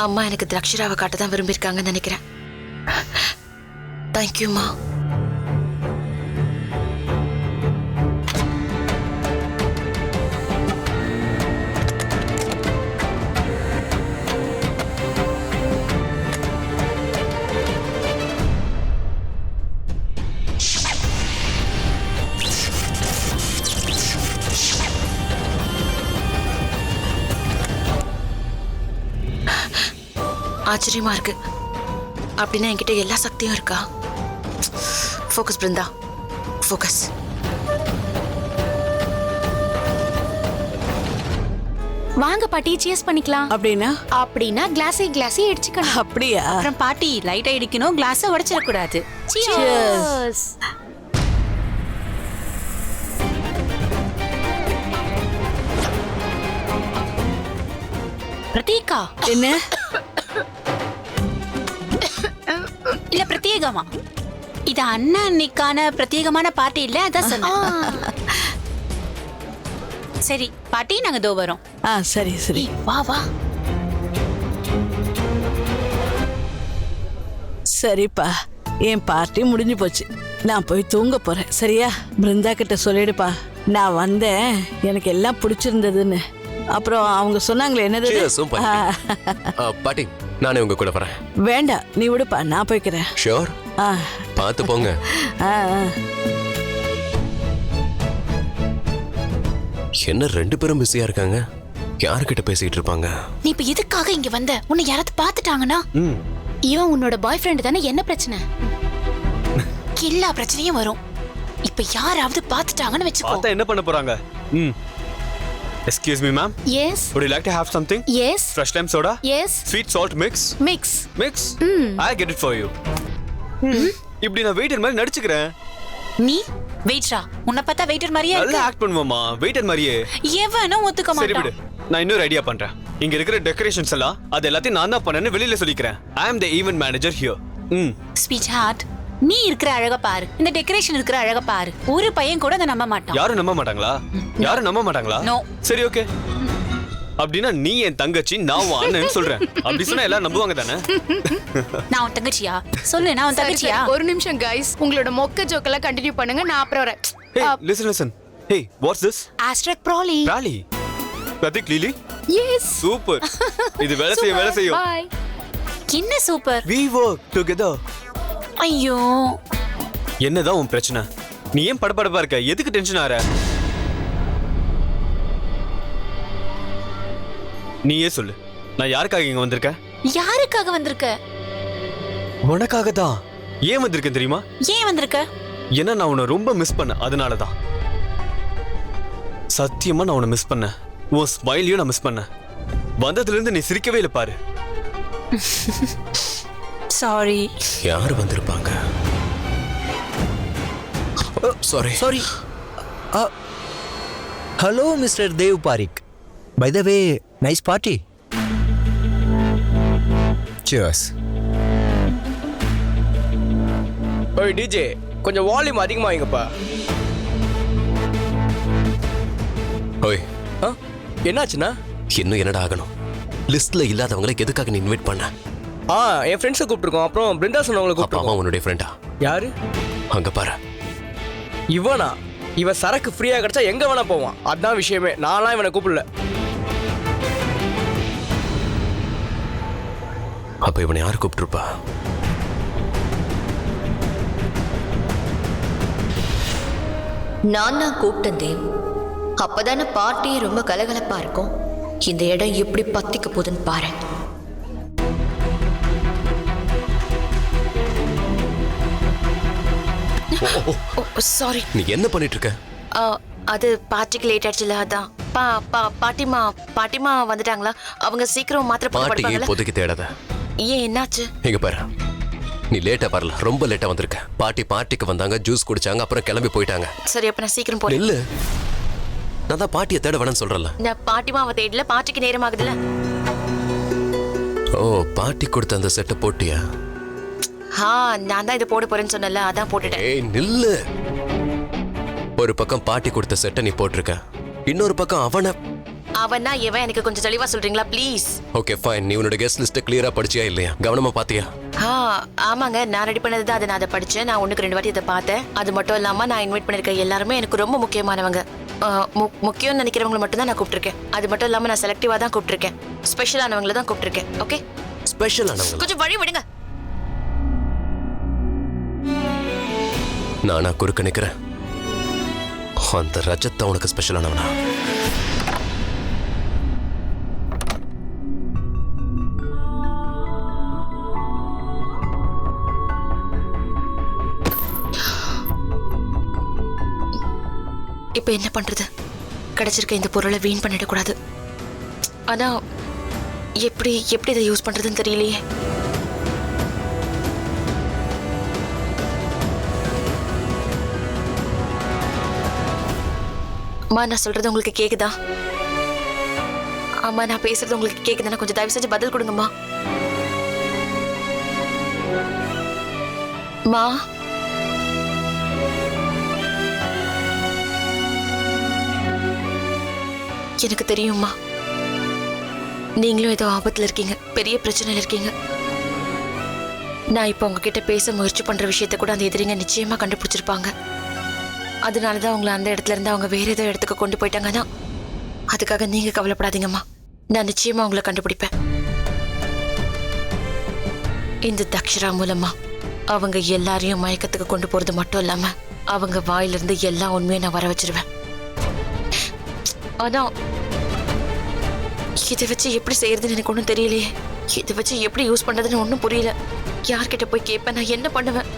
அம்மா எனக்கு திராட்சராவை காட்ட தான் விரும்பியிருக்காங்கன்னு நினைக்கிறேன். தேங்க்யூம்மா. ஆச்சரியமா இருக்கு. அப்படின்னா என்கிட்ட எல்லா சக்தியும் இருக்கா? Focus Brinda, focus. வாங்க பாட்டி, சியர்ஸ் பண்ணிக்கலாம். அப்படின்னா கிளாஸை இடிச்சுக்கணும். அப்படியா? அப்புறம் பாட்டி லைட்டா இடிக்கணும், கிளாஸை உடைச்சிட கூடாது. சியர்ஸ். பிரதீகா என்ன? இல்ல பிரத்யேகமா? இது அண்ணா அன்னைக்கான பிரத்யேகமான பார்ட்டி இல்ல, அதான் சொன்னேன். சரி பாட்டி, நாங்க தோ வரோம். சரி சரி, வா வா. சரிப்பா, என் பார்ட்டி முடிஞ்சு போச்சு. நான் போய் தூங்க போறேன். சரியா? பிருந்தா கிட்ட சொல்லிடுப்பா நான் வந்தேன், எனக்கு எல்லாம் பிடிச்சிருந்ததுன்னு. அப்புறம் அவங்க சொன்னாங்களே என்னது? பாட்டி, நானே உங்க கூட வரேன். வேண்டாம், நீ விடுப்பா, நான் போய்க்கிறேன். ஷூர், பார்த்து போங்க. என்ன ரெண்டு பேரும் பிஸியா இருக்காங்க? யார்கிட்ட பேசிட்டு இருப்பாங்க? நீ இப்ப எதுக்காக இங்க வந்த? உன்னை யாராவது பாத்துட்டாங்கன்னா? இவன் உன்னோட பாய் ஃப்ரெண்ட் தானே, என்ன பிரச்சனை? எல்லா பிரச்சனையும் வரும். இப்ப யாராவது பாத்துட்டாங்கன்னு வெச்சுக்கோ. பார்த்தா என்ன பண்ண போறாங்க? Excuse me, ma'am. Yes. Would you like to have something? Yes. Fresh lime soda? Yes. Sweet salt mix? Mix. Mix? I'll get it for you. இப்படி நான் வெயிட்டர் மாதிரி நடிச்சுக்கிறேன். நீ வெயிட்டரா? உன்னை பார்த்தா வெயிட்டர் மாதிரியே இருக்கு. நல்லா ஆக்ட் பண்ணுவாமா, வெயிட்டர் மாதிரியே. எவனும் ஒத்துக்க சரி மாட்டான். விடு, நான் இன்னொரு ஐடியா பண்றேன். இங்க இருக்கிற டெக்கரேஷன்ஸ் எல்லாம் அது எல்லாத்தையும் நான் தான் பண்ணேன்னு வெளியில சொல்லிக்கிறேன். I am the event manager here. Sweetheart, நீ இருக்கிற அழக பாரு, இந்த டெக்கரேஷன் இருக்கிற அழக பாரு. ஒரு பையன் கூட அதை நம்ப மாட்டான். யாரும் நம்ப மாட்டாங்களா? யாரும் நம்ப மாட்டாங்களா? நோ. சரி, ஓகே. அப்படின்னா நீ என் தங்கச்சி, நான் உன் அண்ணன் சொல்றேன். அப்படி சொன்னா எல்லாரும் நம்புவாங்க தானே? நான் உன் தங்கச்சியா? சொல்லு, நான் உன் தங்கச்சியா? ஒரு நிமிஷம் கைஸ், உங்களோட மொக்க ஜோக்கெல்லாம் கண்டினியூ பண்ணுங்க, நான் அப்புறம் வரேன். Hey, listen. Hey, what's this? ஆஸ்ட்ரக் ப்ராலி. Rally. Pratik, Lily? Yes. Super. இது வேலை செய்யும். Bye. என்ன சூப்பர். We work together. ஐயோ, என்னதான் உன் பிரச்சனை? நீ ஏன் படபடப்பா இருக்க? எதுக்கு டென்ஷன் ஆற? நீயே சொல்லு, நான் யாருக்காக இங்க வந்திருக்கேன்? யாருக்காக வந்திருக்க? உனக்காக தான். ஏன் வந்திருக்கேன் தெரியுமா? ஏன் வந்திருக்க? ஏன்னா நான் உன்னை ரொம்ப மிஸ் பண்ணேன், அதனாலதான். சத்தியமா நான் உன்னை மிஸ் பண்ணேன். உன் ஸ்மைலையும் நான் மிஸ் பண்ணேன். வந்ததுல இருந்து நீ சிரிக்கவே இல்லை பாரு. சாரி. யார் வந்திருப்பாங்க? Sorry. Hello, Mr. Dev Parik. By the way, nice party. Cheers. ஓய் டிஜே, கொஞ்சம் வால்யூம் அதிகமா வைங்கப்பா. ஓய், என்னாச்சுன்னா? இன்னும் என்னடா ஆகணும்? லிஸ்ட்ல இல்லாதவங்களை எதுக்காக நீ இன்வைட் பண்ண? என் ஃப்ரெண்ட்ஸை கூப்பிட்டுருக்கோம். அப்புறம் பிருந்தா சொன்னவங்களை அப்பா கூப்பிட்டுருக்கோம். உன்னுடைய ஃப்ரெண்டா? யாரு? அங்க பாரு. இவனா? இவன் சரக்கு ஃப்ரீயா கிடைச்சா எங்க வேணா போவான். அதான் விஷயமே. நான்லாம் இவனை கூப்பிடல. அப்ப இவனை யாரு கூப்பிட்டுருப்பா? நான் தான் கூப்பிட்டேன் தேவ். அப்பதானே பார்ட்டியே ரொம்ப கலகலப்பா இருக்கும். இந்த இடம் எப்படி பத்திக்க போகுதுன்னு பாரு. சாரி. நீ என்ன பண்ணிட்டு இருக்க? அது பார்ட்டிக்கு லேட் ஆயிடுச்சுல, அதான். பாட்டிமா வந்துட்டாங்களா? அவங்க சீக்கிரம் மாத்திரை பாட்டியை பொதுக்கி தேடாத. ஏன், என்னாச்சு? இங்க பாரு, நீ லேட்டா வரல, ரொம்ப லேட்டா வந்திருக்க. பார்ட்டிக்கு வந்தாங்க, ஜூஸ் குடிச்சாங்க, அப்புறம் கிளம்பி போயிட்டாங்க. சரி, அப்ப நான் சீக்கிரம் போறேன். இல்ல, நான் தான் பாட்டியை தேட வேணாம்னு சொல்றேன்ல. நான் பாட்டிமாவை தேடல, பார்ட்டிக்கு நேரம் ஆகுதுல. ஓ, பாட்டி கொடுத்த அந்த செட்டை போட்டியா? நான் தான் இதை போட போறேன்னு சொன்னல, அதான் போட்டுட்டேன். ஏய் நில்லு. ஒரு பக்கம் பாட்டி கொடுத்த செட்டை நீ போட்டிருக்க, இன்னொரு பக்கம் அவனை. அவனா இவன் எனக்கு கொஞ்சம் தெளிவா சொல்றீங்களா ப்ளீஸ்? Okay fine. நீ உன்னோட கெஸ்ட் லிஸ்ட் கிளியரா படிச்சியா இல்லையா? கவனமா பாத்தியா? ஆமாங்க, நான் ரெடி பண்ணது தான். நான் அதை படிச்சேன். நான் 1க்கு 2 வாட்டி இதை பார்த்தேன். அது மட்டும் இல்லாம நான் இன்வைட் பண்ணிருக்க எல்லாருமே எனக்கு ரொம்ப முக்கியமானவங்க. முக்கியம்னு நினைக்கிறவங்களை மட்டும் தான் நான் கூப்பிட்டுருக்கேன். அது மட்டும் இல்லாம நான் செலக்டிவா தான் கூப்பிட்டுருக்கேன். ஸ்பெஷலானவங்களை தான் கூப்பிட்டுருக்கேன். ஓகே, ஸ்பெஷல் ஆனவங்க கொஞ்சம் வழி விடுங்க. நானா குறுக்க நிக்கிறேன்? அந்த ரஜத் உனக்கு ஸ்பெஷல் ஆனவனா? இப்ப என்ன பண்றது? கிடைச்சிருக்க இந்த பொருளை வீண் பண்ணிடக்கூடாது. ஆனா எப்படி இதை யூஸ் பண்றதுன்னு தெரியலையே. அம்மா, நான் சொல்றது உங்களுக்கு கேக்குதா? அம்மா, நான் பேசுறது உங்களுக்கு கேக்குதுன்னா கொஞ்சம் தயவு செஞ்சு பதில் கொடுங்கம்மா. மா, எனக்கு தெரியும்மா, நீங்களும் ஏதோ ஆபத்துல இருக்கீங்க, பெரிய பிரச்சனையில இருக்கீங்க. நான் இப்போ உங்ககிட்ட பேச முயற்சி பண்ற விஷயத்த கூட அந்த எதிரிங்க நிச்சயமா கண்டுபிடிச்சிருப்பாங்க. அதனாலதான் உங்களை அந்த இடத்துல இருந்து அவங்க வேற ஏதோ இடத்துக்கு கொண்டு போயிட்டாங்கன்னா அதுக்காக நீங்க கவலைப்படாதீங்கம்மா. நான் நிச்சயமா உங்களை கண்டுபிடிப்பேன். இந்த தக்ஷரா மூலமா அவங்க எல்லாரையும் மயக்கத்துக்கு கொண்டு போறது மட்டும் இல்லாம அவங்க வாயிலிருந்து எல்லா உண்மையும் நான் வர வச்சிருவேன். ஆனா இதை வச்சு எப்படி செய்யறதுன்னு எனக்கு ஒன்றும் தெரியலையே. இதை வச்சு எப்படி யூஸ் பண்றதுன்னு ஒன்றும் புரியல. யார்கிட்ட போய் கேட்பேன்? நான் என்ன பண்ணுவேன்?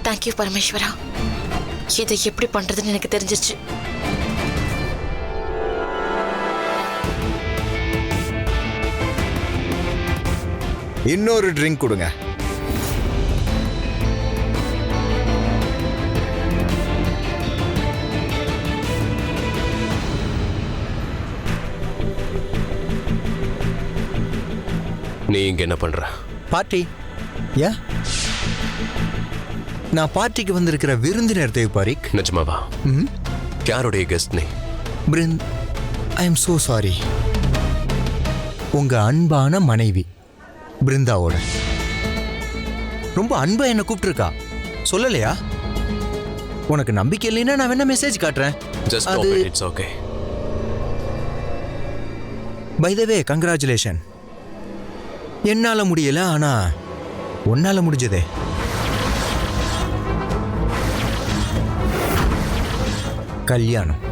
தேங்க்யூ பரமேஸ்வரா. இதை எப்படி பண்றதுன்னு எனக்கு தெரிஞ்சிருச்சு. இன்னொரு ட்ரிங்க் கொடுங்க. நீ இங்க என்ன பண்ற? பார்ட்டி. யா, நான் பார்ட்டிக்கு வந்திருக்கிற விருந்தினர் தேவ் பாரிக். நிஜமாவா? யாருடைய கெஸ்ட் நீ? பிரிந்த், ஐ எம் சோ சாரி. உங்க அன்பான மனைவி பிருந்தாவோட. ரொம்ப அன்பா என்ன கூப்பிட்டுருக்கா. சொல்லலையா? உனக்கு நம்பிக்கை இல்லைன்னா நான் வேணா மெசேஜ் காட்டுறேன். Just drop it, it's okay. By the way, congratulation. என்னால முடியல, ஆனா உன்னால முடிஞ்சதே. கல்யாணம்.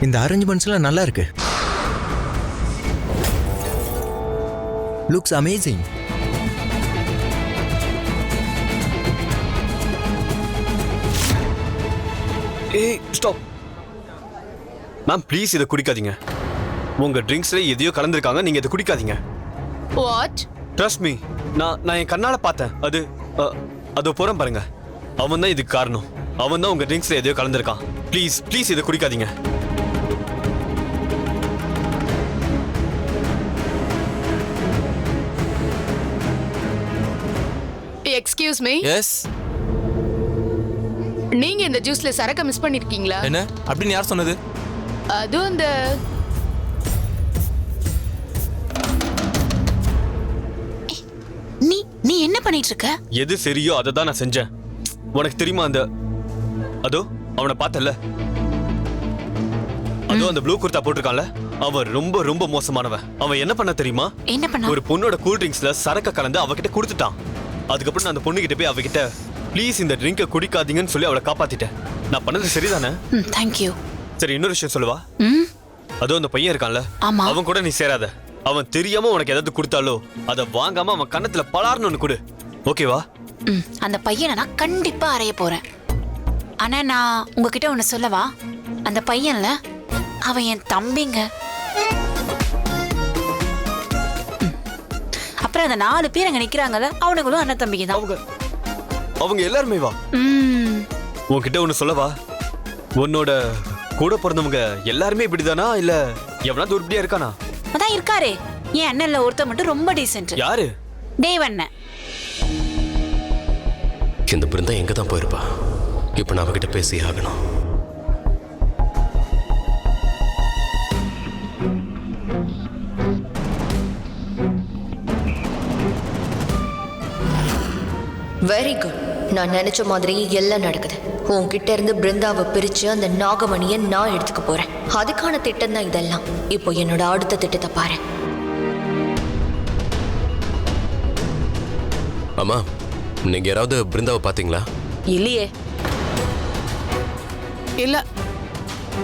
இந்த அரேஞ்ச்மெண்ட்ஸ்லாம் நல்லா இருக்கு. Looks amazing. ஏய் ஸ்டாப் மேம், ப்ளீஸ் இதை குடிக்காதீங்க. உங்க ட்ரிங்க்ஸ்ல எதையோ கலந்துருக்காங்க. நீங்க இதை குடிக்காதீங்க. வாட்? ட்ரஸ்ட் மீ, நான் என் கண்ணால பார்த்தேன். அதோ போறேன் பாருங்க. அவன் தான் இதுக்கு காரணம். அவன் தான் உங்க ட்ரிங்க்ஸ்ல எதையோ கலந்துருக்கான். ப்ளீஸ் இதை குடிக்காதீங்க. Excuse me. எஸ். நீங்க இந்த ஜூஸ்ல சரக்கு மிஸ் பண்ணிருக்கீங்களா? என்ன அப்படின்னு யார் சொன்னது? அதுவும் இந்த நீ என்ன பண்ணிட்டு இருக்க? எது சரியோ அதை தான் நான் செஞ்சேன். உனக்கு தெரியுமா, அதோ அவனை பார்த்தல, அதோ அந்த ப்ளூ குர்தா போட்டிருக்கான்ல, அவன் ரொம்ப ரொம்ப மோசமானவன். அவன் என்ன பண்ண தெரியுமா? என்ன பண்ணா? ஒரு பொண்ணோட கூல் ட்ரிங்க்ஸ்ல சரக்க கலந்து அவகிட்ட கொடுத்துட்டான். அதுக்கப்புறம் நான் அந்த பொண்ணு கிட்ட போய் அவகிட்ட ப்ளீஸ் இந்த ட்ரிங்கை குடிக்காதீங்கன்னு சொல்லி அவளை காப்பாத்திட்டேன். நான் பண்ணது சரிதானே? தேங்க்யூ. சரி, இன்னொரு விஷயம் சொல்லவா? அதோ அந்த பையன் இருக்கான்ல, ஆமா. அவன் கூட நீ சேராத. அவன் தெரியாம உனக்கு ஏதாவது கொடுத்தாலோ அதை வாங்காம அவன் கண்ணத்துல பலார்னு ஒண்ணு கொடு. ஓகேவா? அந்த பையனை நான் கண்டிப்பா அறைய போறேன். ஆனா நான் உங்ககிட்ட ஒண்ணு சொல்லவா? அந்த பையன்ல அவன் என் தம்பிங்க. அப்புறம் அந்த 4 பேர் அங்க நிக்கிறாங்கல்ல, அவனுங்களும் அண்ணன் தம்பிங்க தான். அவங்க எல்லாருமே வா. உன்கிட்ட ஒண்ணு சொல்லவா? உன்னோட கூட பிறந்தவங்க எல்லாருமே இப்படிதானா இல்ல எவனாவது உருப்படியா இருக்கானா? அதான் இருக்காரே என் அண்ணன்ல ஒருத்தர் மட்டும் ரொம்ப டீசென்ட். யாரு? தேவ் அண்ணன். இந்த பிருந்தா எங்க தான் போயிருப்பா? இப்ப நான் அவகிட்ட பேசி ஆகணும். Very good. நான் நினைச்ச மாதிரியே எல்லாம் நடக்குது. உன்கிட்ட இருந்து பிருந்தாவை பிரிச்சு அந்த நாகமணியை நான் எடுத்துக்க போறேன். அதுக்கான திட்டம் தான் இதெல்லாம். இப்போ என்னோட அடுத்த திட்டத்தை பாரு. அம்மா, நீங்க யாராவது பிருந்தாவை பாத்தீங்களா? இல்லையே. இல்ல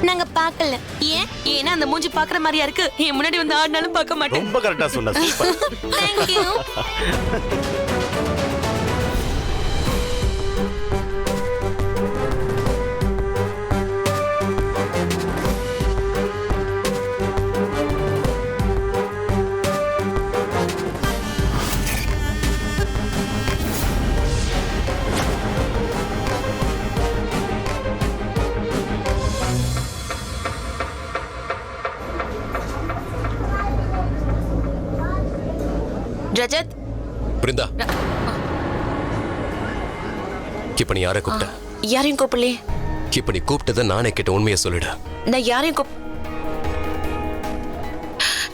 நாங்க பார்க்கல. ஏன்? ஏன்னா அந்த மூஞ்சி பாக்குற மாதிரியா இருக்கு. என் முன்னாடி வந்து ஆடினாலும் பார்க்க மாட்டேன். ரொம்ப கரெக்டா சொன்ன. Thank you. ரஜத், பிருந்தா, இப்ப நீ யாரை கூப்பிட்ட? யாரையும் கூப்பிடலையே. இப்ப நீ கூப்பிட்டதை நானே கேட்ட, உண்மையை சொல்லிடு. நான் யாரையும்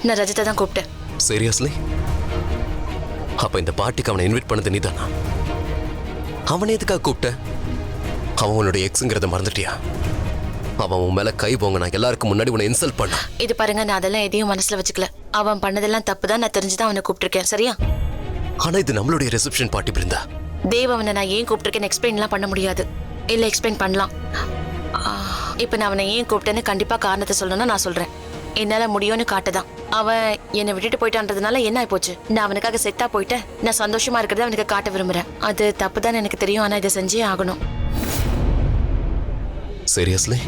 நான் ரஜத்தை தான் கூப்பிட்டேன். சீரியஸ்லி? அப்ப இந்த பார்ட்டிக்கு அவனை இன்வைட் பண்ணது நீதானா? அவனை எதுக்காக கூப்பிட்ட? அவன் உன்னுடைய எக்ஸுங்கிறத மறந்துட்டியா? அவன் உன் மேல கை போங்க எல்லாருக்கும் முன்னாடி உன்னை இன்சல்ட் பண்ண. இது பாருங்க, நான் அதெல்லாம் எதையும் மனசுல வச்சுக்கல. அவன் பண்ணதெல்லாம் தப்பு தான். நான் தெரிஞ்சுதான் அவனை கூப்பிட்டிருக்கேன். சரியா? ஆனா இது நம்மளுடைய ரிசப்ஷன் பார்ட்டி பிருந்தா. தேவ் அவனை நான் ஏன் கூப்பிட்டிருக்கேன்னு எக்ஸ்பிளைன்லாம் பண்ண முடியாது. இல்ல, எக்ஸ்பிளைன் பண்ணலாம். இப்ப நான் அவனை ஏன் கூப்பிட்டேன்னு கண்டிப்பா காரணத்தை சொல்லணும்னா நான் சொல்றேன். என்னால முடியும்னு காட்டுதான். அவன் என்னை விட்டுட்டு போயிட்டான்றதுனால என்ன ஆயி போச்சு? நான் அவனுக்காக செத்தா போயிட்டேன். நான் சந்தோஷமா இருக்கிறத அவனுக்கு காட்ட விரும்புறேன். அது தப்பு தான் எனக்கு தெரியும். ஆனா இதை செஞ்சே ஆகணும். Seriously?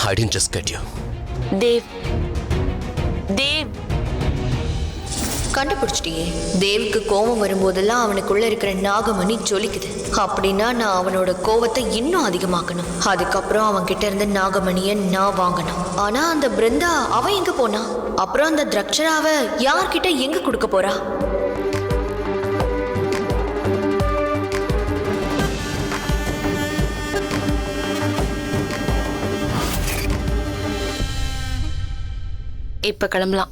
I didn't just get you. Dev, Dev, கண்டுபிடிச்சிட்டியே. தேவுக்கு கோபம் வரும்போதெல்லாம் அவனுக்குள்ள இருக்கிற நாகமணி ஜொலிக்குது. அப்படின்னா நான் அவனோட கோவத்தை இன்னும் அதிகமாக்கணும். அதுக்கப்புறம் அவன் கிட்ட இருந்த நாகமணியை நான் வாங்கணும். ஆனா அந்த பிருந்தா அவ எங்க போனா? அப்புறம் அந்த திரக்ஷராவை யார்கிட்ட எங்க கொடுக்க போறா? இப்ப கிளம்பலாம்.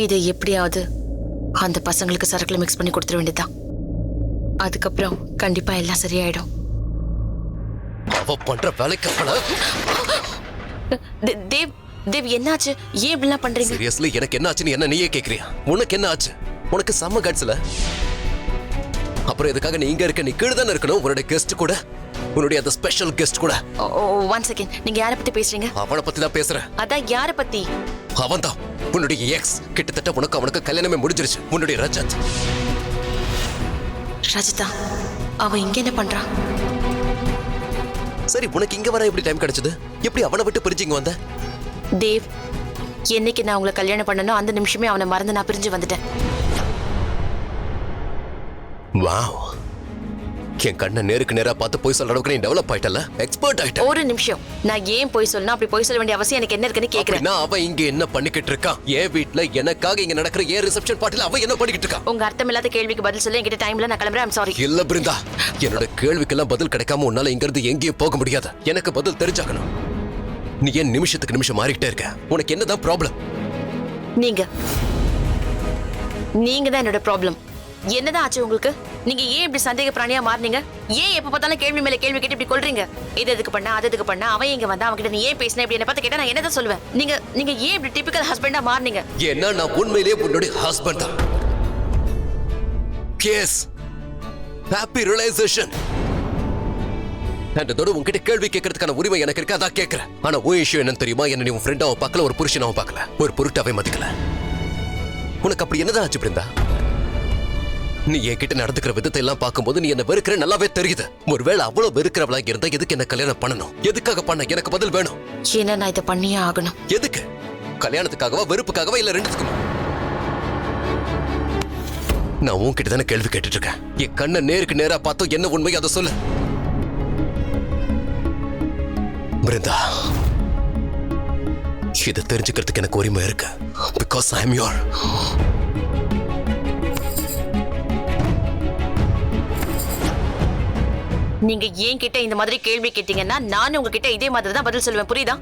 இது எப்படியாவது அந்த பசங்களுக்கு சரக்குல மிக்ஸ் பண்ணி கொடுத்துட வேண்டியதுதான். அதுக்கப்புறம் கண்டிப்பா எல்லாம் சரியாயிடும். அவ பண்ற வேலைக்கு தேவ், தேவ் என்னாச்சு? ஏன் இப்படிலாம் பண்றீங்க? சீரியஸ்லி எனக்கு என்ன ஆச்சுன்னு என்ன நீயே கேக்குறியா? உனக்கு என்ன ஆச்சு? உனக்கு செம்ம கட்ஸ்ல. அப்புறம் இதுக்காக நீ இங்க இருக்க, நீ கீழே தானே இருக்கணும். உன்னோட கெஸ்ட் கூட, உன்னுடைய அந்த ஸ்பெஷல் கெஸ்ட் கூட. ஒன் செகண்ட், நீங்க யாரை பத்தி பேசுறீங்க? அவனை பத்தி தான் பேசுறேன். அதான் யாரை பத்தி? அவன் தான் உன்னுடைய எக்ஸ். கிட்டத்தட்ட உனக்கு அவனுக்கு கல்யாணமே முடிஞ்சிருச்சு. உன்னுடைய ரஜத். ரஜிதா, அவன் இங்க என்ன பண்றான்? சரி, உனக்கு இங்க வர எப்படி டைம் கிடைச்சது? எப்படி அவனை விட்டு பிரிஞ்சு இங்க வந்த? தேவ், என்னைக்கு நான் உங்களை கல்யாணம் பண்ணனோ அந்த நிமிஷமே அவனை மறந்து நான் பிரிஞ்சு வந்துட்டேன். வாவ், என் கண்ணை நேருக்கு நேரா பார்த்து போய் சொல்ற அளவுக்கு நீ டெவலப் ஆயிட்டல, எக்ஸ்பர்ட் ஆயிட்ட. ஒரு நிமிஷம், நான் ஏன் போய் சொல்லணும்? அப்படி போய் சொல்ல வேண்டிய அவசியம் எனக்கு என்ன இருக்குன்னு கேக்குறேன். அவன் இங்க என்ன பண்ணிக்கிட்டு இருக்கான்? என் வீட்ல எனக்காக இங்க நடக்கிற ஏன் ரிசப்ஷன் பார்ட்டில அவன் என்ன பண்ணிக்கிட்டு இருக்கான்? உங்க அர்த்தமில்லாத கேள்விக்கு பதில் சொல்ல என்கிட்ட டைம்ல. நான் கிளம்புறேன். I'm sorry. இல்ல பிருந்தா, என்னோட கேள்விக்கெல்லாம் பதில் கிடைக்காம உன்னால இங்க இருந்து எங்கேயும் போக முடியாது. எனக்கு பதில் தெரிஞ்சாகணும். நீ ஏன் நிமிஷத்துக்கு நிமிஷம் மாறிக்கிட்டே இருக்க? உனக்கு என்னதான் ப்ராப்ளம்? நீங்க தான் என்னோட ப்ராப்ளம். என்னதான் ஆச்சு உங்களுக்கு? நீங்க ஏன் இப்படி சந்தேக பிராணியா மாறினீங்க? ஏன் எப்ப பார்த்தாலும் கேள்வி மேல கேள்வி கேட்டு இப்படி கொள்றீங்க? இது எதுக்கு பண்ண, அது எதுக்கு பண்ண, அவன் இங்க வந்தா அவன்கிட்ட நீ ஏன் பேசின இப்படி என்ன பார்த்து கேட்டா நான் என்னதான் சொல்லுவேன்? நீங்க ஏன் இப்படி டிபிக்கல் ஹஸ்பண்டா மாறினீங்க? ஏன்னா நான் உண்மையிலேயே உன்னுடைய ஹஸ்பண்ட் தான். Case happy realisation. அதோட உன்கிட்ட கேள்வி கேட்கறதுக்கான உரிமை எனக்கு இருக்கு, அதான் கேட்கிறேன். ஆனா உன் இஷ்யூ என்னன்னு தெரியுமா? என்ன நீ உன் ஃப்ரெண்டாவும் பார்க்கல, ஒரு புருஷனாவும் பார்க்கல, ஒரு பொருட்டாவே மதிக்கல. உனக்கு அப்படி என்னதான் ஆச்சு பிருந்தா? நீ என்கிட்ட நடந்துக்கிற விதத்தை எல்லாம் பார்க்கும்போது நீ என்ன வெறுக்கிற நல்லாவே தெரியுது. ஒருவேளை அவ்வளவு வெறுக்கிறவளா இருந்தா எதுக்கு என்ன கல்யாணம் பண்ணணும்? எதுக்காக பண்ண? எனக்கு பதில் வேணும். ஏன்னா நான் இதை பண்ணியே ஆகணும். எதுக்கு? கல்யாணத்துக்காகவா, வெறுப்புக்காகவா, இல்ல ரெண்டுத்துக்குமா? நான் உன்கிட்ட தானே கேள்வி கேட்டுட்டு இருக்கேன். என் கண்ணை நேருக்கு நேரா பார்த்தோம், என்ன உண்மை அதை சொல்லு. பிருந்தா, இதை தெரிஞ்சுக்கிறதுக்கு எனக்கு உரிமை இருக்கு. Because I am your. நீங்க ஏன் கிட்ட இந்த மாதிரி கேள்வி கேட்டீங்கன்னா நானும் உங்ககிட்ட இதே மாதிரி தான் பதில் சொல்லுவேன். புரியுதா?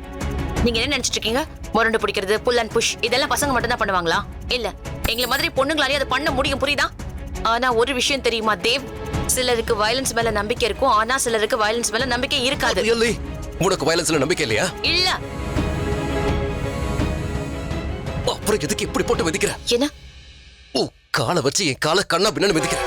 நீங்க என்ன நினைச்சிட்டு இருக்கீங்க? முரண்டு பிடிக்கிறது, புல் அண்ட் புஷ் இதெல்லாம் பசங்க மட்டும் தான் பண்ணுவாங்களா? இல்ல, எங்களை மாதிரி பொண்ணுங்களாலே அதை பண்ண முடியும். புரியுதா? ஆனா ஒரு விஷயம் தெரியுமா தேவ், சிலருக்கு வயலன்ஸ் மேல நம்பிக்கை இருக்கும், ஆனா சிலருக்கு வயலன்ஸ் மேல நம்பிக்கை இருக்காது. Really? உனக்கு வயலன்ஸ்ல நம்பிக்கை இல்லையா? இல்ல. அப்புறம் எதுக்கு இப்படி போட்டு மிதிக்கிற? என்ன? ஓ, காலை வச்சு என் காலை கண்ணா பின்னாடி மிதிக்கிற.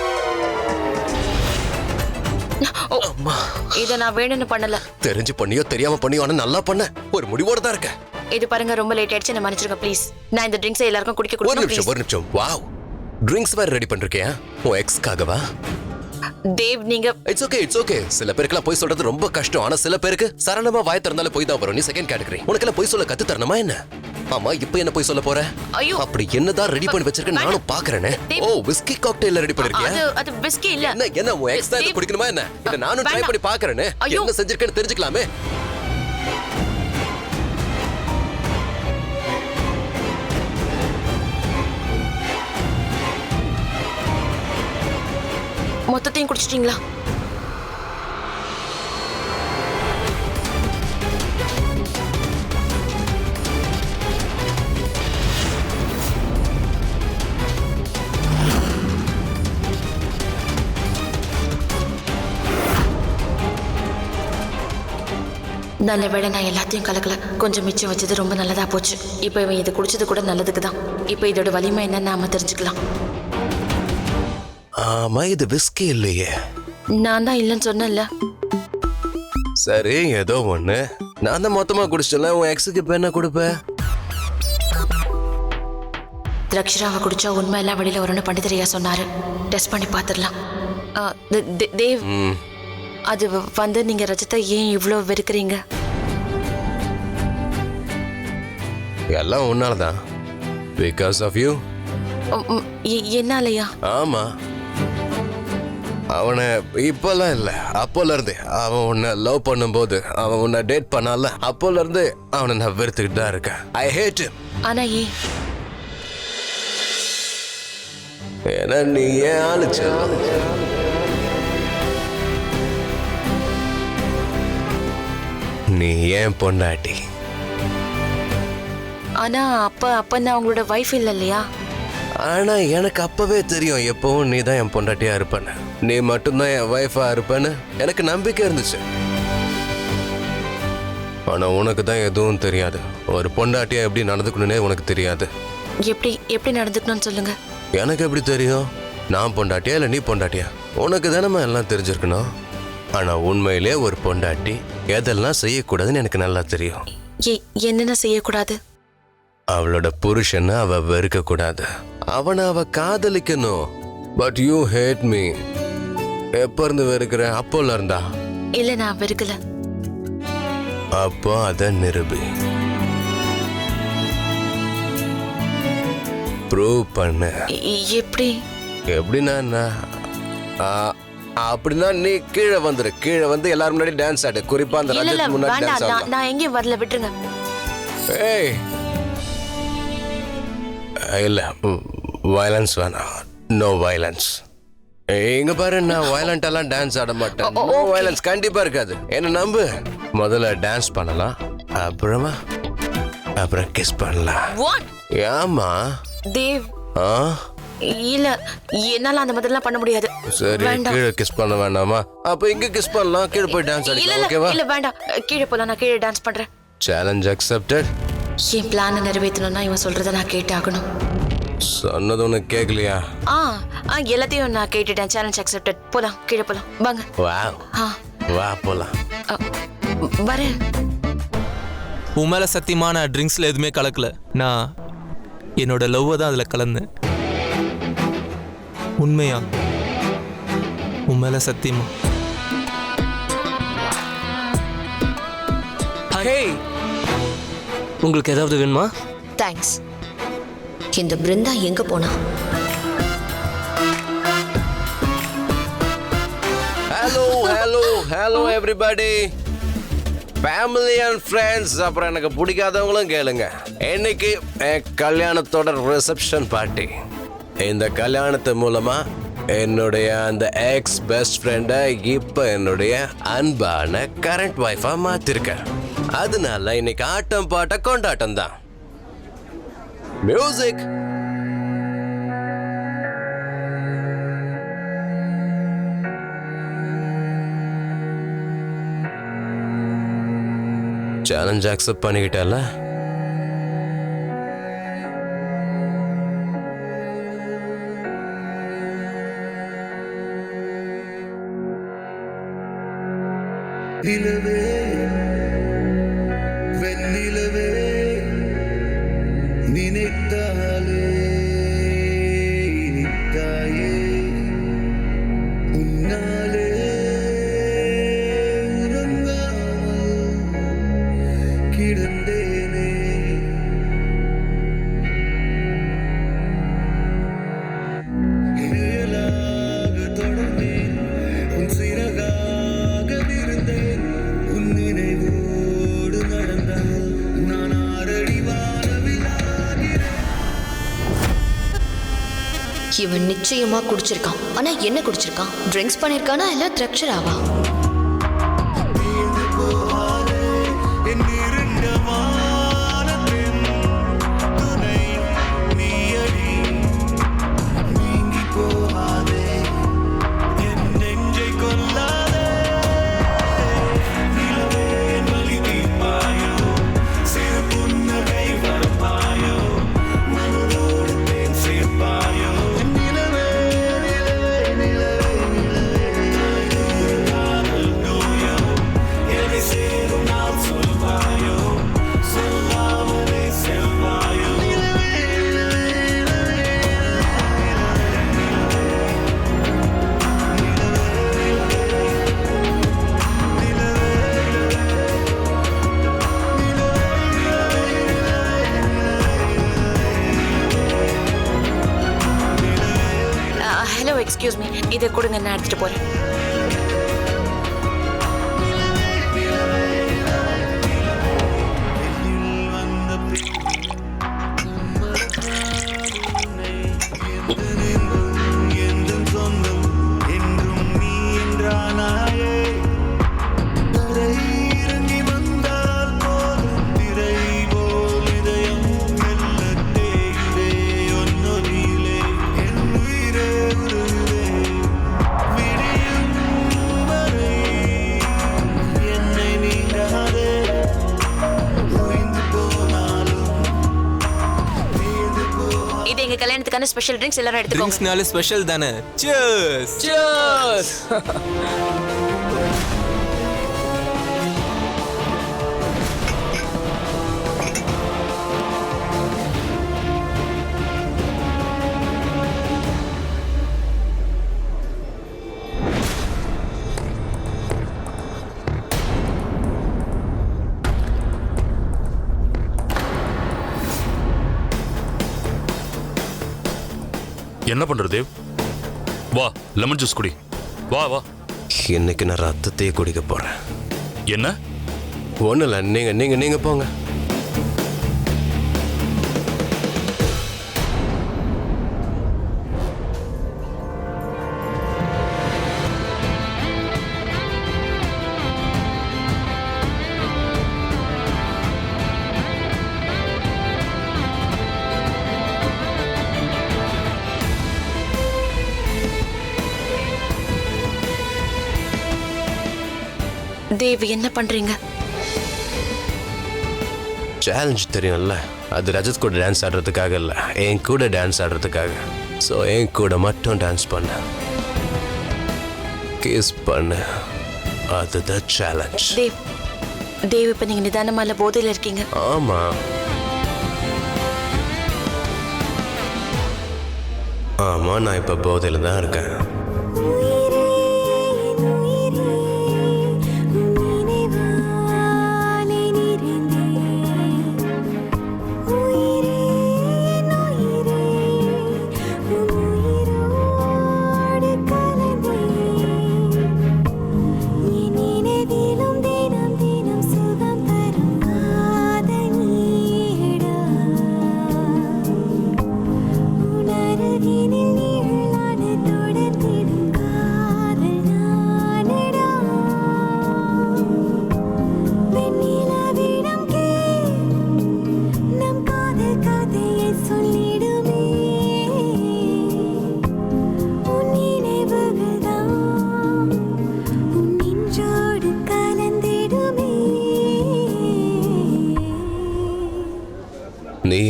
இத நான் வேணும்னு பண்ணல. தெரிஞ்சு பண்ணியோ தெரியாம பண்ணியோ, ஆனா நல்லா பண்ண. ஒரு முடிவோட தான் இருக்க. இது பாருங்க, ரொம்ப லேட் ஆயிடுச்சு, என்ன மன்னிச்சிருங்க ப்ளீஸ். நான் இந்த ட்ரிங்க்ஸ் எல்லாருக்கும் குடிக்க ஒரு கொடுக்கணும். நிமிஷம். வாவ், ட்ரிங்க்ஸ் வேற ரெடி பண்றியா? உன் எக்ஸ்க்காகவா? தேவ் நீங்க இட்ஸ் ஓகே. சில பேருக்குலாம் போய் சொல்றது ரொம்ப கஷ்டம். ஆனா சில பேருக்கு சரணமா வாய் திறந்தாலே போய் தான் வரும். நீ செகண்ட் கேட்டகரி. உனக்கெல்லாம் போய் சொல்ல கத்து தரணுமா என்ன? ஆமா, இப்போ என்ன போய் சொல்ல போற? ஐயோ, அப்படி என்னதான் ரெடி பண்ணி வச்சிருக்க நானும் பாக்குறேனே. ஓ, விஸ்கி காக்டெயில் ரெடி பண்ணிருக்கியா? அது விஸ்கி இல்ல. என்ன உன் எக்ஸ் தான் குடிக்கணுமா என்ன? இத நானும் ட்ரை பண்ணி பாக்குறேனே. என்ன செஞ்சிருக்கேன்னு தெரிஞ்சுக்கலாமே. மொத்தத்தையும் குடிச்சிட்டீங்களா? நல்ல வேளை நான் எல்லாத்தையும் கலக்கல. கொஞ்சம் மிச்சம் வச்சது ரொம்ப நல்லதா போச்சு. இப்போ இவன் இது குடிச்சது கூட நல்லதுக்கு தான். இப்போ இதோட வலிமை என்னன்னு நாம தெரிஞ்சுக்கலாம். ஆமா, இது விஸ்கி இல்லையே. நான் தான் இல்லைன்னு சொன்னேன்ல. சரி, ஏதோ ஒண்ணு. நான் தான் மொத்தமா குடிச்சல. உன் எக்ஸுக்கு இப்ப என்ன கொடுப்ப? திரக்ஷராவை குடிச்சா உண்மை எல்லாம் வெளியில வரும்னு பண்டிதரையா சொன்னாரு. டெஸ்ட் பண்ணி பார்த்துடலாம். தேவ், அது வந்து நீங்க ரஜத்தை ஏன் இவ்ளோ வெறுக்கிறீங்க? எல்லாம் உன்னாலதான். Because of you. என்னாலயா? ஆமா, அவனை இப்பெல்லாம் இல்ல, அப்போல இருந்து அவன் உன்னை லவ் பண்ணும்போது, அவன் உன்னை டேட் பண்ணால, அப்போல இருந்து அவனை நான் வெறுத்துக்கிட்டு தான் இருக்கேன். ஐ ஹேட் ஹிம். ஆனா ஏன்? ஏன்னா நீ ஏன் ஆளுச்ச? நீ ஏன் பொண்டாட்டி? ஆனா அப்ப நான் உங்களோட வைஃப் இல்லையா? ஆனா எனக்கு அப்பவே தெரியும் எப்பவும் நீ தான் என் பொண்டாட்டியா இருப்பேன்னு. நீ மட்டும்தான் என் வைஃபா இருப்பேன்னு எனக்கு நம்பிக்கை இருந்துச்சு. ஆனா உனக்கு தான் எதுவும் தெரியாது. ஒரு பொண்டாட்டியா எப்படி நடந்துக்கணும்னே உனக்கு தெரியாது. எப்படி நடந்துக்கணும்னு சொல்லுங்க. எனக்கு எப்படி தெரியும்? நான் பொண்டாட்டியா இல்ல நீ பொண்டாட்டியா? உனக்கு தானே எல்லாம் தெரிஞ்சிருக்கணும். ஆனா உண்மையிலே ஒரு பொண்டாட்டி எதெல்லாம் செய்யக்கூடாதுன்னு எனக்கு நல்லா தெரியும். என்னென்ன செய்யக்கூடாது? அவளோட புருஷனை அவ வெறுக்க கூடாது, அவனை அவ காதலிக்கணும். But you hate me. எப்ப இருந்து வெறுக்கிற? அப்போல இருந்தா? இல்ல, நான் வெறுக்கல. அப்போ அத நிரூபி. ப்ரூவ் பண்ணு. எப்படின்னா அப்படின்னா நீ கீழே வந்துரு. கீழே வந்து எல்லாரும் முன்னாடி டான்ஸ் ஆடு. குறிப்பா அந்த ரஜத் முன்னாடி டான்ஸ் ஆடு. நான் எங்கேயும் வரல, விட்டுருங்க. ஏய், இல்ல, வயலன்ஸ் வேணாம். No violence. இங்க பாரு, நான் வயலண்ட் எல்லாம் டான்ஸ் ஆட மாட்டேன். நோ வயலன்ஸ் கண்டிப்பா இருக்காது. என்ன நம்பு. முதல்ல டான்ஸ் பண்ணலாம், அப்புறம் கிஸ் பண்ணலாம். ஏமா தேவ்? இல்ல, என்னால அந்த மாதிரிலாம் பண்ண முடியாது. சரி, கீழே கிஸ் பண்ண வேண்டாமா? அப்ப இங்க கிஸ் பண்ணலாம். கீழே போய் டான்ஸ் ஆடிக்கலாம். ஓகேவா? இல்ல வேண்டாம், கீழே போலாம். நான் கீழே டான்ஸ் பண்றேன். Challenge accepted. என் பிளானை நிறைவேற்றணும்னா இவன் சொல்றத நான் கேட்டாகணும். சொன்னது உனக்கு கேட்கலையா? எல்லாத்தையும் நான் கேட்டுட்டேன். Challenge accepted. போலாம், கீழே போலாம். வாங்க. வா போலாம். வரேன். உன் மேல சத்தியமா நான் ட்ரிங்க்ஸ்ல எதுவுமே கலக்கல. நான் என்னோட லவ்வை தான் அதுல கலந்தேன். உண்மையா? உன் மேல சத்தியமா? உங்களுக்கு ஏதாவது வேணுமா? தேங்க்ஸ். இந்த பிருந்தா எங்க போனா? Hello everybody. Family and friends அப்புறம் எனக்கு பிடிக்காதவங்களும் கேளுங்க. இன்னைக்கு என் கல்யாணத்தோட ரிசப்ஷன் பார்ட்டி. இந்த கல்யாணத்து மூலமா என்னுடைய அந்த எக்ஸ் பெஸ்ட் ஃப்ரெண்டை இப்போ என்னுடைய அன்பான கரண்ட் வைஃபா மாத்திருக்கேன். அதனால இன்னைக்கு ஆட்டம் பாட்ட கொண்டாட்டம் தான். மியூசிக். சேலஞ்ச் அக்செப்ட் பண்ணிக்கிட்டல. நிலவே வெண்ணிலவே நினைத்தாலே இனித்தாயே உன்னாலே உறங்காமல் கிடந்தேனே. நிழலாக தொடர்ந்தேன் உன் சிறகாக விருந்தேன். உன் நினைவோடு நடந்தால் நான் ஆரடி வாழவிலாகிறேன். இவன் நிச்சயமா குடிச்சிருக்கான். ஆனா என்ன குடிச்சிருக்கான்? ட்ரிங்க்ஸ் பண்ணிருக்கானா இல்ல திரக்ஷராவா? ஹலோ, எக்ஸ்கியூஸ் மீ, இதை கொடுங்க, நான் எடுத்துட்டு போறேன். இது எங்க கல்யாணத்துக்கான ஸ்பெஷல் ட்ரிங்க்ஸ், எல்லாரும் எடுத்துக்கோங்க. ட்ரிங்க்ஸ்னால ஸ்பெஷல் தானே. சியர்ஸ். சியர்ஸ். என்ன பண்ற தேவ்? வா, லெமன் ஜூஸ் குடி. வா வா. இன்னைக்கு நான் ரத்தத்தையே குடிக்க போறேன். என்ன? ஒண்ணு இல்ல, நீங்க நீங்க நீங்க போங்க. தேவ், என்ன பண்றீங்க? சேலஞ்ச் தெரியும்ல, அது ரஜத் கூட டான்ஸ் ஆடுறதுக்காக இல்ல, என் கூட டான்ஸ் ஆடுறதுக்காக. ஸோ என் கூட மட்டும் டான்ஸ் பண்ண, கிஸ் பண்ணு, அதுதான் சேலஞ்ச். தேவ், தேவ், இப்ப நீங்க நிதானமா இல்ல, போதையில இருக்கீங்க. ஆமா ஆமா, நான் இப்ப போதையில தான் இருக்கேன். தினம் தினம் சுக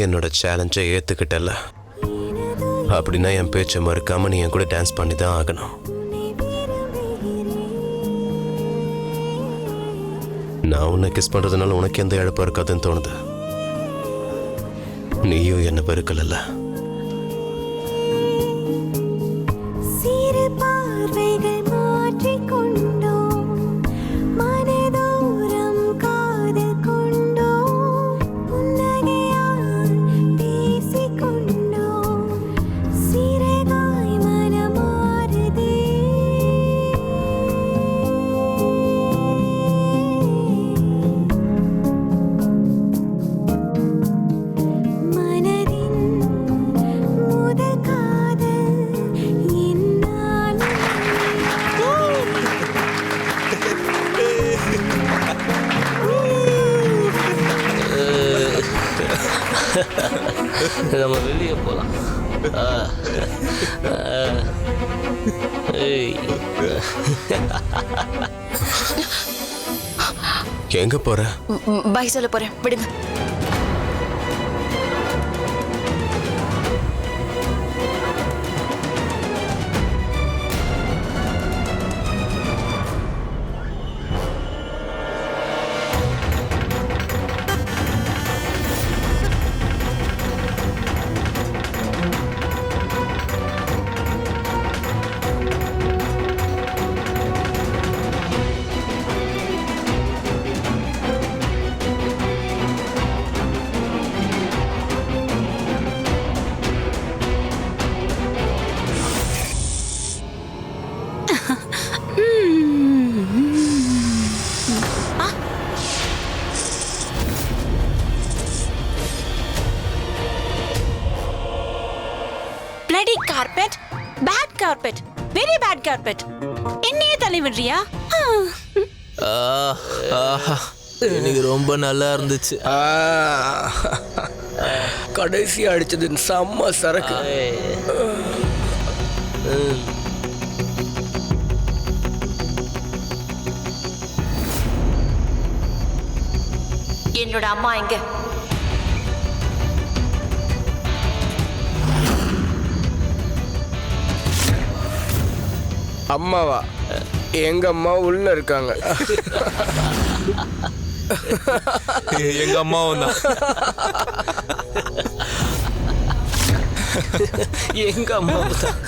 என்னோட சேலஞ்சை ஏத்துக்கிட்டல, அப்படின்னா என் பேச்சை மறுக்காம நீ என் கூட டான்ஸ் பண்ணி தான் ஆகணும். நான் உன்னை கிஸ் பண்றதுனால உனக்கு எந்த இழப்பா இருக்காதுன்னு தோணுது. நீயும் என்ன வெறுக்கல. நம்ம வெளியே போகலாம். எங்க போற? பாய் சொல்ல போறேன், விடுங்க. Carpet, bad carpet, very bad carpet. என்னையே தள்ளி விடுறியா? எனக்கு ரொம்ப நல்லா இருந்துச்சு. கடைசி அடிச்சது செம்ம சரக்கு. என்னோட அம்மா எங்க? அம்மாவா? எங்க அம்மா உள்ள இருக்காங்க. எங்க அம்மாவும் தான். எங்க அம்மாவும் தான்.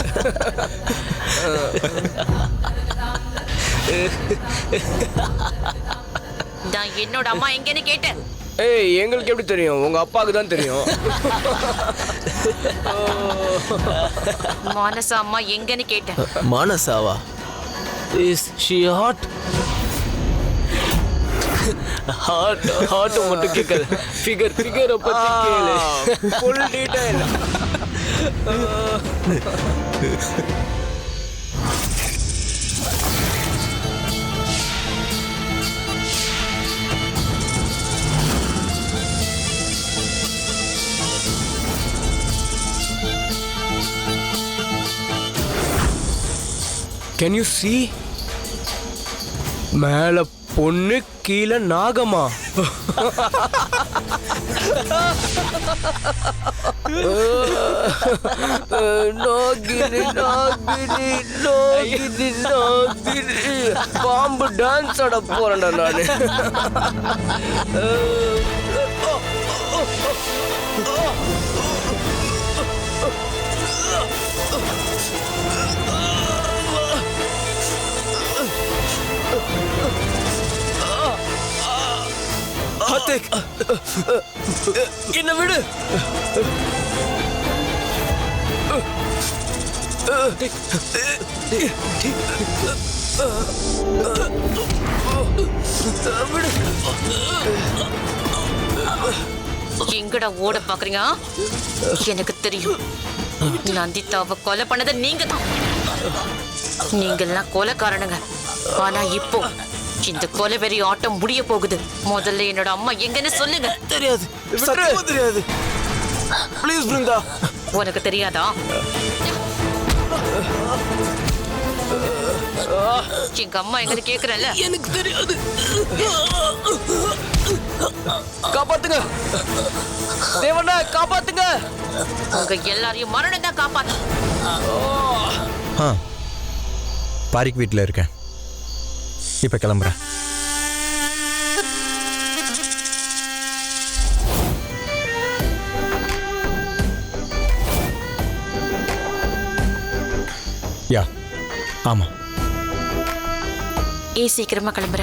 நான் என்னோட அம்மா எங்கன்னு கேட்டேன். ஏய், எங்களுக்கு எப்படி தெரியும்? உங்க அப்பாவுக்கு தான் தெரியும். மானசா அம்மா எங்கன்னு கேட்டேன். மானசாவா? Is she hot? ஹார்ட் மட்டும் கேட்காது. ஃபிகர் பத்தி கேளு. Full detail. Can you see? மேல பொண்ணு, கீழே நாகமா? நாகினி நாகினி நாகினி நாகினி. பாம்பு டான்ஸ் ஆட போறேன்டா நானு. என்ன விடு. எங்கடா ஓட பாக்குறீங்க? எனக்கு தெரியும், நந்திதாவை கொலை பண்ணது நீங்க தான். நீங்கெல்லாம் கொலைக்காரனுங்க. ஆனா இப்போ இந்த கொலை வெறி ஆட்டம் முடிய போகுது. முதல்ல என்னோட அம்மா எங்கன்னு சொல்லுங்க. தெரியாது, சத்தியமா தெரியாது. ப்ளீஸ் பிருந்தா. உனக்கு தெரியாதா? எங்க அம்மா எங்கன்னு கேக்குறேன்ல. எனக்கு தெரியாது. காப்பாத்துங்க தேவண்ணா, காப்பாத்துங்க. உங்க எல்லாரையும் மரணம் தான் காப்பாத்து. பாரிக் வீட்டில் இருக்கேன். இப்போ கிளம்புறேன். யா ஆமாம். சீக்கிரமா கிளம்புற.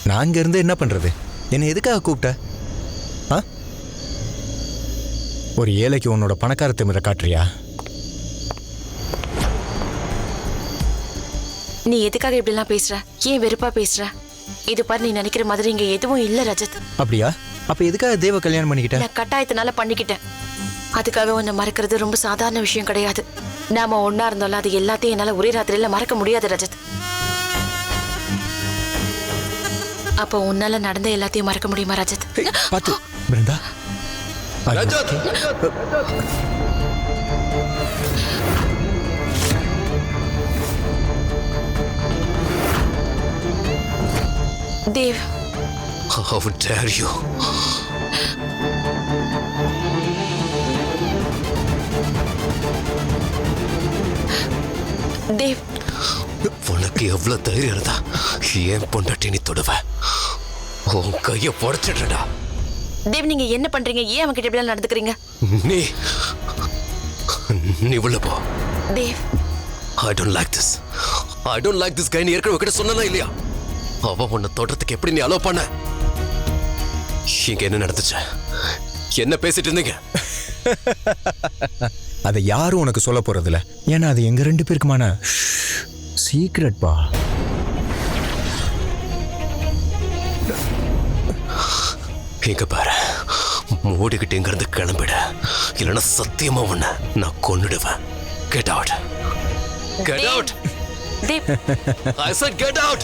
நான் இங்க இருந்து என்ன பண்றது? என்னை எதுக்காக கூப்பிட்ட? ஒரு ஏழைக்கு உன்னோட பணக்கார திமிர காட்டுறியா? நீ எதுக்காக இப்படிலாம் பேசுற? ஏன் வெறுப்பா பேசுற? இது பாரு, நீ நினைக்கிற மாதிரி இங்க எதுவும் இல்ல ரஜத். அப்படியா? அப்ப எதுக்காக தேவ கல்யாணம் பண்ணிக்கிட்ட? நான் கட்டாயத்தினால பண்ணிக்கிட்டேன். அதுக்காக உன்னை மறக்கிறது ரொம்ப சாதாரண விஷயம் கிடையாது. நாம ஒன்னா இருந்தாலும் அது எல்லாத்தையும் என்னால ஒரே ராத்திரியில மறக்க முடியாது ரஜத். அப்போ உன்னால நடந்த எல்லாத்தையும் மறக்க முடியுமா ரஜத்? பாத்து Brinda. Rajat, Dev, how dare you? Dev, உனக்கு எவ்வளவு தைரியம் இருந்தா ஏன் பொண்டாட்டி நீ தொடுவ? உன் கைய புடைச்சிடுறா. தேவ், நீங்க என்ன பண்றீங்க? ஏன் அவன் கிட்ட இப்படி நடந்துக்கிறீங்க? நீ உள்ள போ. Dev, I don't like this. I don't like this guy. நீ ஏற்கனவே கிட்ட சொன்னா இல்லையா? அவன் உன்னை தொடறதுக்கு எப்படி நீ அலோவ் பண்ண? இங்க என்ன நடந்துச்சு? என்ன பேசிட்டு இருந்தீங்க? அதை யாரும் உனக்கு சொல்ல போறதில்ல. ஏன்னா அது எங்க ரெண்டு பேருக்குமான சீக்ரெட் பா. இங்க பாரு, மூடிக்கிட்டு இங்க இருந்து கிளம்பிட, இல்லைன்னா சத்தியமா உன்னை நான் கொன்னுடுவேன். Get out. Get out. I said get out.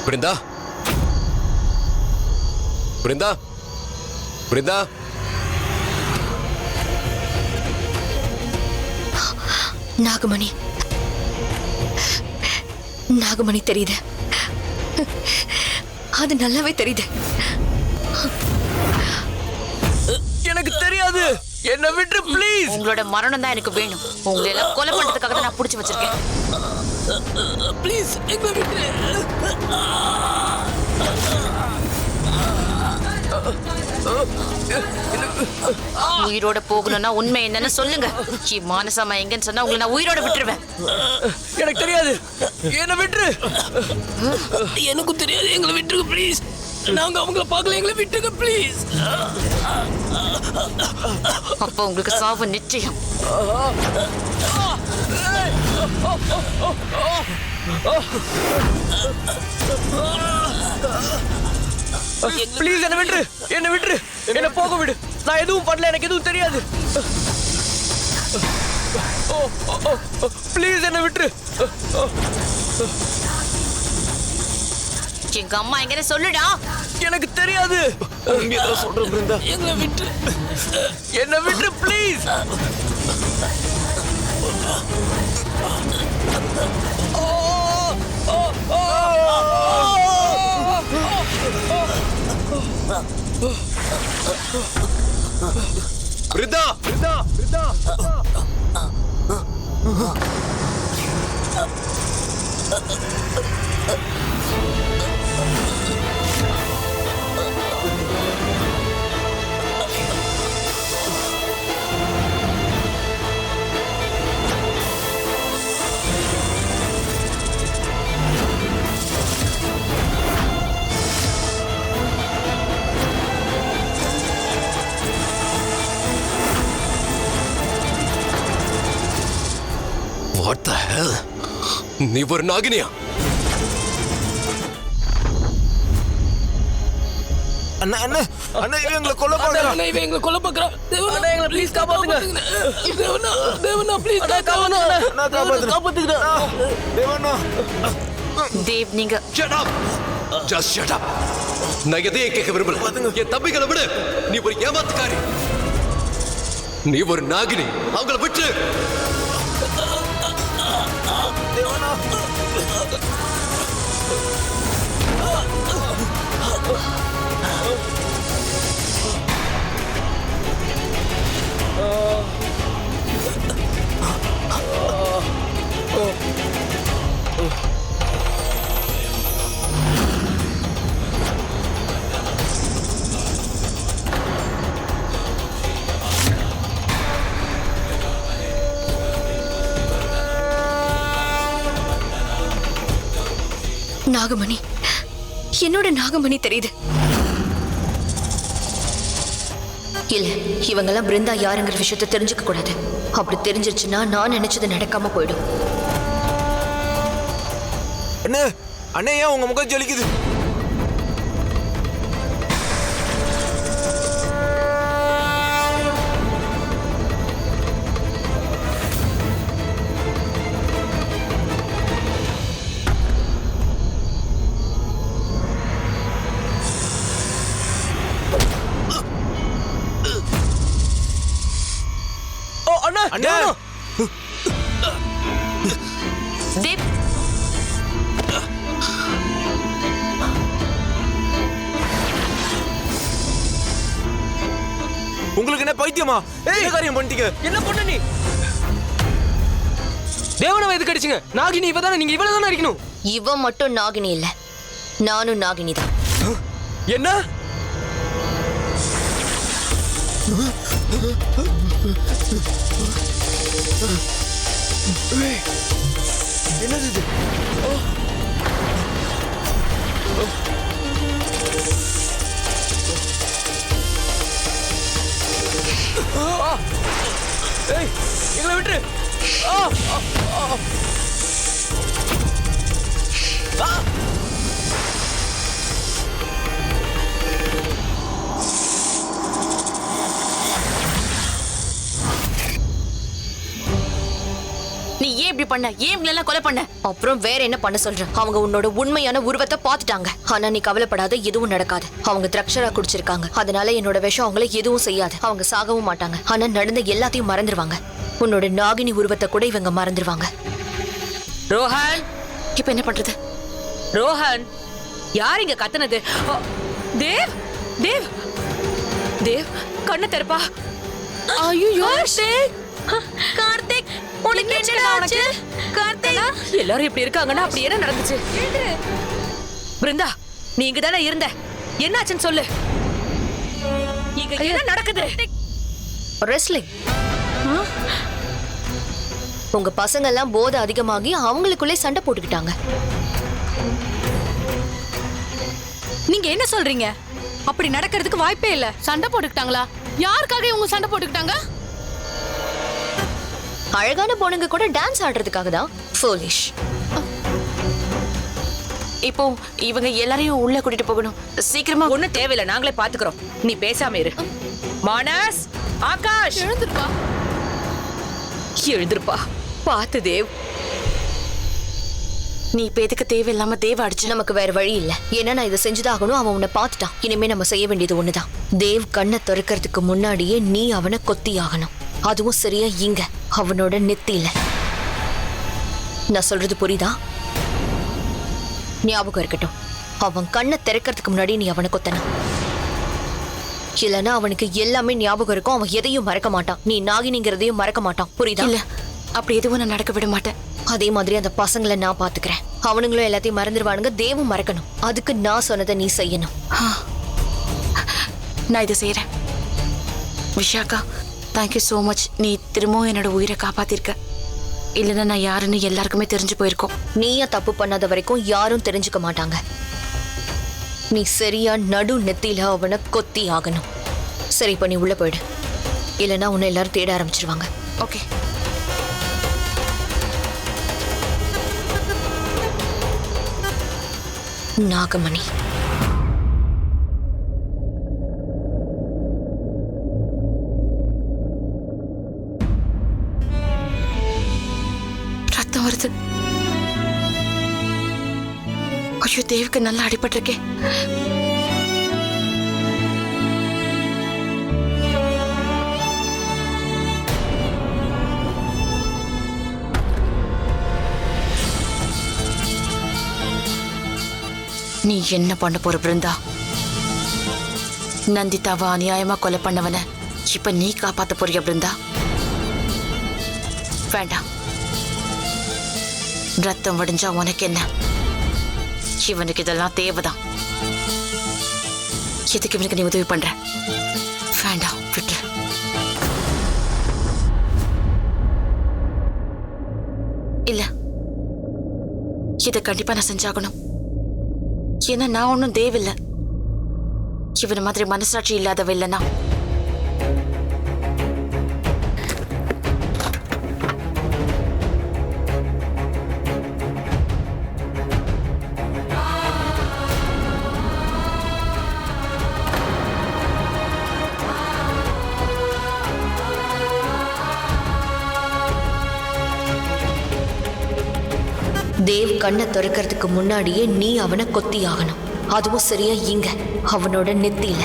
Brinda? Brinda? Brinda? நாகமணி, நாகமணி தெரியுது. அது நல்லாவே தெரியுது. எனக்கு தெரியாது. என்ன விட்டு ப்ளீஸ். உங்களோட மரணம் தான் எனக்கு வேணும். உங்களை எல்லாம் கொலை பண்றதுக்காக தான் நான் புடிச்சு வச்சிருக்கேன். ப்ளீஸ் எங்களை விட்டு. உயிரோட போகணும்னா உண்மை என்னன்னு சொல்லுங்க. மானசாமா எங்கன்னு சொன்னா உங்களை நான் உயிரோட விட்டுருவேன். எனக்கு தெரியாது. என்ன விட்டுரு. எனக்கும் தெரியாது. எங்களை விட்டுருங்க ப்ளீஸ். நாங்க அவங்கள பார்க்கல. எங்களை விட்டுருங்க ப்ளீஸ். அப்போ உங்களுக்கு சாவு நிச்சயம். ப்ளீஸ் என்ன விட்டுரு. என்ன விட்டுரு. என்ன போக விடு. நான் எதுவும் பண்ணல. எனக்கு எதுவும் தெரியாது. ப்ளீஸ் என்ன விட்டுரு. எங்க அம்மா எங்கன்னு சொல்லுடா. எனக்கு தெரியாது. சொல்றேன் பிருந்தா. எங்களை விட்டுரு. என்ன விட்டுரு please. Brinda! Brinda! Brinda! What the hell? நீ ஒரு நாகினியா? அண்ணா அண்ணா அண்ணா இவன் எங்களை கொல்ல பாக்குறான். அண்ணா இவன் எங்களை கொல்ல பாக்குறான். தேவனா எங்களை ப்ளீஸ் காப்பாத்துங்க. தேவனா தேவனா ப்ளீஸ் காப்பாத்துங்க. அண்ணா காப்பாத்துங்க. தேவனா தேவ் நீங்க Shut up. Just shut up. நான் எதையும் கேட்க விரும்பல. என் தம்பிகளை விடு. நீ ஒரு ஏமாத்துக்காரி. நீ ஒரு நாகினி. அவங்கள விட்டு. தேவனா நாகமணி, என்னோட நாகமணி தெரியுது. இல்ல, இவங்கெல்லாம் பிருந்தா யாருங்கிற விஷயத்த தெரிஞ்சுக்க கூடாது. அப்படி தெரிஞ்சிருச்சுன்னா நான் நினைச்சது நடக்காம போயிடும். அண்ணே அண்ணே ஏன் உங்க முகம் ஜொலிக்குது? அண்ணா அண்ணா தேவ் உங்களுக்கு என்ன பைத்தியமா? என்ன காரியம் பண்ணிட்டீங்க? என்ன பண்ண நீ? தேவனவை எதுக்கு அடிச்சீங்க? நாகினி இவ தானே, நீங்க இவள தானே அடிக்கணும். இவ மட்டும் நாகினி இல்ல, நானும் நாகினி தான். என்ன? என்னது இது? ஏய் எங்களை விட்டுரு. நீ ஏன் இப்படி பண்ண? ஏன் இவங்களெல்லாம் கொலை பண்ண? அப்புறம் வேற என்ன பண்ண சொல்ற? அவங்க உன்னோட உண்மையான உருவத்தை பார்த்துட்டாங்க. ஆனா நீ கவலைப்படாத, எதுவும் நடக்காது. அவங்க திராட்சரா குடிச்சிருக்காங்க, அதனால என்னோட விஷம் அவங்கள எதுவும் செய்யாது. அவங்க சாகவும் மாட்டாங்க. ஆனா நடந்த எல்லாத்தையும் மறந்துடுவாங்க. உன்னோட நாகினி உருவத்தை கூட இவங்க மறந்துடுவாங்க. ரோஹன், இப்ப என்ன பண்றது? ரோஹன், யார் இங்க கத்துனது? தேவ், தேவ், தேவ், கண்ணு திறப்பா. ஐயோ கார்த்திக், உனக்கு என்னடா ஆச்சு? கார்த்திக், எல்லாரும் இப்படி இருக்காங்கன்னா அப்படி என்ன நடந்துச்சு? பிருந்தா, நீ இங்க தானே இருந்த, என்னாச்சுன்னு சொல்லு. இங்க என்ன நடக்குது? ரெஸ்லிங். உங்க பசங்க எல்லாம் போதை அதிகமாகி அவங்களுக்குள்ளே சண்டை போட்டுக்கிட்டாங்க. நீங்க என்ன சொல்றீங்க? அப்படி நடக்கிறதுக்கு வாய்ப்பே இல்ல. சண்டை போட்டுக்கிட்டாங்களா? யாருக்காக இவங்க சண்டை போட்டுக்கிட்டாங்க? அழகான பொண்ணுங்க கூட டான்ஸ் ஆடுறதுக்காக தான். ஃபூலிஷ். இப்போ இவங்க எல்லாரையும் உள்ள கூட்டிட்டு போகணும். சீக்கிரமா. ஒண்ணும் தேவையில்லை, நாங்களே பாத்துக்கிறோம். நீ பேசாம இரு. மானஸ், ஆகாஷ், எழுந்திருப்பா. எழுந்திருப்பா. பாத்து தேவ். நீ இப்ப எதுக்கு தேவையில்லாம தேவ அடிச்சு? நமக்கு வேற வழி இல்ல. ஏன்னா நான் இதை செஞ்சுதாகணும். அவன் உன்னை பார்த்துட்டான். இனிமே நம்ம செய்ய வேண்டியது ஒண்ணுதான். தேவ் கண்ணை திறக்கிறதுக்கு முன்னாடியே நீ அவனை கொத்தி ஆகணும். அதுவும் சரியா இங்க அவனோட நெத்தியில. நான் சொல்றது புரியுதா? ஞாபகம் இருக்கட்டும், அவன் கண்ணை திறக்கிறதுக்கு முன்னாடி நீ அவனை கொத்தணும். இல்லைன்னா அவனுக்கு எல்லாமே ஞாபகம் இருக்கும். அவன் எதையும் மறக்க மாட்டான். நீ நாகினிங்கிறதையும் மறக்க மாட்டான். புரியுதா? இல்ல, அப்படி எதுவும் நான் நடக்க விட மாட்டேன். அதே மாதிரி அந்த பசங்களை நான் பாத்துக்கிறேன். அவனுங்களும் எல்லாத்தையும் மறந்துடுவானுங்க. தேவும் மறக்கணும். அதுக்கு நான் சொன்னதை நீ செய்யணும். நான் இதை செய்யறேன். Vishakha, thank you so much. நீ திரும்பவும் என்னோட உயிரை காப்பாத்திருக்க. இல்லைன்னா நான் யாருன்னு எல்லாருக்குமே தெரிஞ்சு போயிருக்கோம். நீயா தப்பு பண்ணாத வரைக்கும் யாரும் தெரிஞ்சுக்க மாட்டாங்க. நீ சரியா நடு நெத்தியில அவனை கொத்தி ஆகணும். சரி, இப்ப நீ உள்ள போயிடு. இல்லைன்னா உன்னை எல்லாரும் தேட ஆரம்பிச்சிருவாங்க. ஓகே. நாகமணி. ஐயோ, தேவுக்கு நல்லா அடிபட்டிருக்கே. நீ என்ன பண்ண போற பிருந்தா? நந்திதாவை அநியாயமா கொலை பண்ணவன இப்ப நீ காப்பாத்த போறிய பிருந்தா? வேண்டாம். ரத்தம் வடிஞ்சா உனக்கு என்ன? இவனுக்கு இதெல்லாம் தேவைதான். எதுக்கு இவனுக்கு நீ உதவி பண்ற? வேண்டாம், விட்டு. இல்ல, இதை கண்டிப்பா நான் செஞ்சாகணும். ஏன்னா நான் ஒன்னும் தேவையில்லை. இவன மாதிரி மனசாட்சி இல்லாதவ இல்லைன்னா. தேவ் கண்ணை திறக்கிறதுக்கு முன்னாடியே நீ அவனை கொத்தி ஆகணும். அதுவும் சரியா இங்க அவனோட நெத்தியில.